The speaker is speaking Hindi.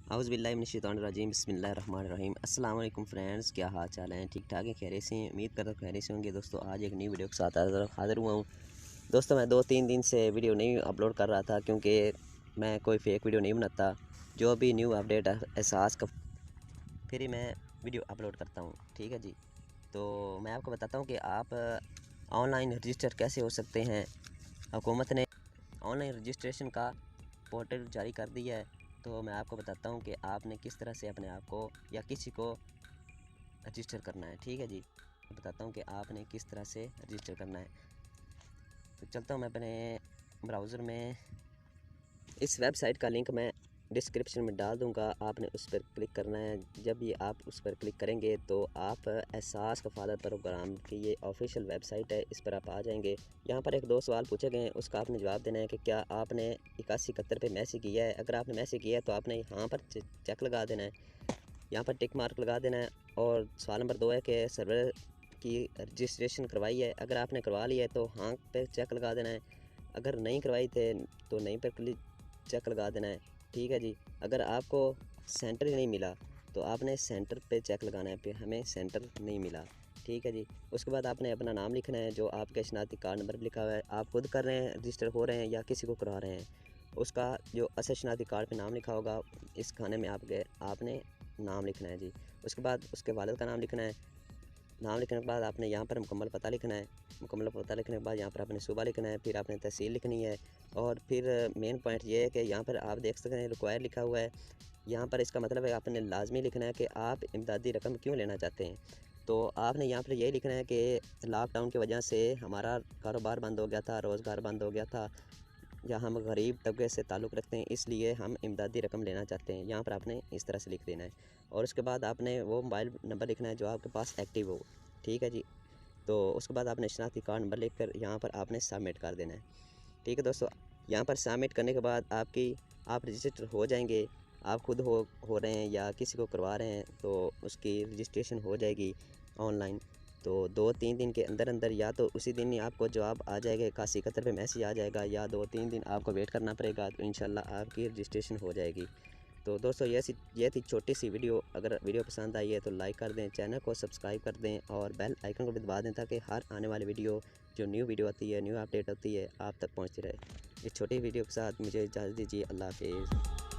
औज़ुबिल्लाहिमिनश्शैतानिर्रजीम बिस्मिल्लाहिर्रहमानिर्रहीम। अस्सलाम वालेकुम फ्रेंड्स, क्या हाल चाल हैं? ठीक ठाक हैं, खैरियत से हैं? उम्मीद करता हूँ खैरियत से होंगे। दोस्तों आज एक नई वीडियो के साथ हाज़िर हुआ हूँ। दोस्तों मैं 2-3 दिन से वीडियो नहीं अपलोड कर रहा था क्योंकि मैं कोई फेक वीडियो नहीं बनाता। जो भी न्यू अपडेट एहसास का फिर ही मैं वीडियो अपलोड करता हूँ, ठीक है जी। तो मैं आपको बताता हूँ कि आप ऑनलाइन रजिस्टर कैसे हो सकते हैं। हुकूमत ने ऑनलाइन रजिस्ट्रेशन का पोर्टल जारी कर दिया है। तो मैं आपको बताता हूँ कि आपने किस तरह से अपने आप को या किसी को रजिस्टर करना है, ठीक है जी। मैं बताता हूँ कि आपने किस तरह से रजिस्टर करना है। तो चलता हूँ मैं अपने ब्राउज़र में। इस वेबसाइट का लिंक मैं डिस्क्रिप्शन में डाल दूँगा, आपने उस पर क्लिक करना है। जब भी आप उस पर क्लिक करेंगे तो आप एहसास कफ़ालत प्रोग्राम की ये ऑफिशियल वेबसाइट है, इस पर आप आ जाएंगे। यहाँ पर एक दो सवाल पूछे गए हैं, उसका आपने जवाब देना है कि क्या आपने 8171 पे मैसेज किया है। अगर आपने मैसेज किया है तो आपने यहाँ पर चेक लगा देना है, यहाँ पर टिक मार्क लगा देना है। और सवाल नंबर 2 है कि सर्वर की रजिस्ट्रेशन करवाई है। अगर आपने करवा लिया है तो हाँ पे चेक लगा देना है। अगर नहीं करवाई थे तो नहीं पर क्लिक चेक लगा देना है, ठीक है जी। अगर आपको सेंटर ही नहीं मिला तो आपने सेंटर पे चेक लगाना है, फिर हमें सेंटर नहीं मिला, ठीक है जी। उसके बाद आपने अपना नाम लिखना है, जो आपके शनाख्ती कार्ड नंबर लिखा हुआ है। आप खुद कर रहे हैं, रजिस्टर हो रहे हैं या किसी को करवा रहे हैं, उसका जो असल शनाख्ती कार्ड पे नाम लिखा होगा इस खाने में आपने नाम लिखना है जी। उसके बाद उसके वालिद का नाम लिखना है। नाम लिखने के बाद आपने यहाँ पर मुकम्मल पता लिखना है। मुकम्मल पता लिखने के बाद यहाँ पर आपने सूबा लिखना है, फिर आपने तहसील लिखनी है। और फिर मेन पॉइंट ये है कि यहाँ पर आप देख सकते हैं रिक्वायर लिखा हुआ है। यहाँ पर इसका मतलब है आपने लाजमी लिखना है कि आप इमदादी रकम क्यों लेना चाहते हैं। तो आपने यहाँ पर यही लिखना है कि लॉकडाउन की वजह से हमारा कारोबार बंद हो गया था, रोज़गार बंद हो गया था, या हम गरीब तबके से ताल्लुक़ रखते हैं, इसलिए हम इमदादी रकम लेना चाहते हैं। यहाँ पर आपने इस तरह से लिख देना है। और उसके बाद आपने वो मोबाइल नंबर लिखना है जो आपके पास एक्टिव हो, ठीक है जी। तो उसके बाद आपने शनाख्ती कार्ड नंबर लिख कर यहाँ पर आपने सबमिट कर देना है, ठीक है दोस्तों। यहाँ पर सबमिट करने के बाद आप रजिस्टर हो जाएंगे। आप खुद हो रहे हैं या किसी को करवा रहे हैं तो उसकी रजिस्ट्रेशन हो जाएगी ऑनलाइन। तो 2-3 दिन के अंदर अंदर या तो उसी दिन ही आपको जवाब आ जाएगा, 8171 पे मैसेज आ जाएगा, या 2-3 दिन आपको वेट करना पड़ेगा। तो इंशाल्लाह आपकी रजिस्ट्रेशन हो जाएगी। तो दोस्तों ये थी छोटी सी वीडियो। अगर वीडियो पसंद आई है तो लाइक कर दें, चैनल को सब्सक्राइब कर दें और बेल आइकन को भी दबा दें ताकि हर आने वाली वीडियो जो न्यू वीडियो आती है, न्यू अपडेट होती है, आप तक पहुँचती रहे। इस छोटी वीडियो के साथ मुझे इजाज़त दीजिए। अल्लाह हाफिज़।